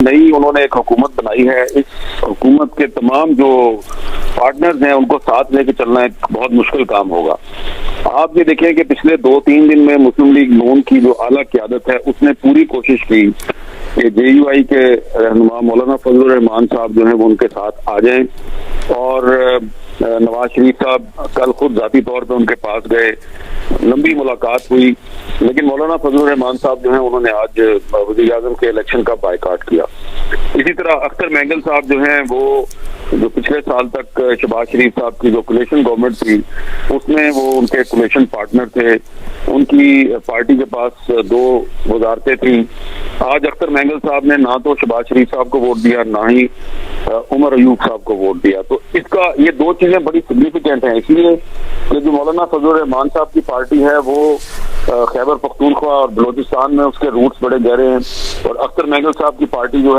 नई उन्होंने एक हुकूमत बनाई है, इस हुकूमत के तमाम जो पार्टनर्स हैं उनको साथ लेके चलना एक बहुत मुश्किल काम होगा। आप ये देखें कि पिछले 2-3 दिन में मुस्लिम लीग नून की जो आला क़यादत है उसने पूरी कोशिश की कि JUI के रहनुमा मौलाना फजलुर रहमान साहब जो है वो उनके साथ आ जाएं, और नवाज शरीफ साहब कल खुद जाती तौर पे उनके पास गए, लंबी मुलाकात हुई, लेकिन मौलाना फजलुर रहमान साहब जो है उन्होंने आज वज़ीर आज़म के इलेक्शन का बायकाट किया। इसी तरह अख्तर मैंगल साहब जो हैं वो जो पिछले साल तक शहबाज शरीफ साहब की जो कोलिशन गवर्नमेंट थी उसमें वो उनके कोलिशन पार्टनर थे, उनकी पार्टी के पास 2 वजारतें थी। आज अख्तर मैंगल साहब ने ना तो शहबाज शरीफ साहब को वोट दिया, ना ही उमर अयूब साहब को वोट दिया। तो इसका ये 2 चीजें बड़ी सिग्निफिकेंट हैं, इसलिए कि जो मौलाना फजलुर रहमान साहब की पार्टी है वो खैबर पख्तूनख्वा और बलोचिस्तान में उसके रूट्स बड़े गहरे हैं, और अख्तर मैंगल साहब की पार्टी जो है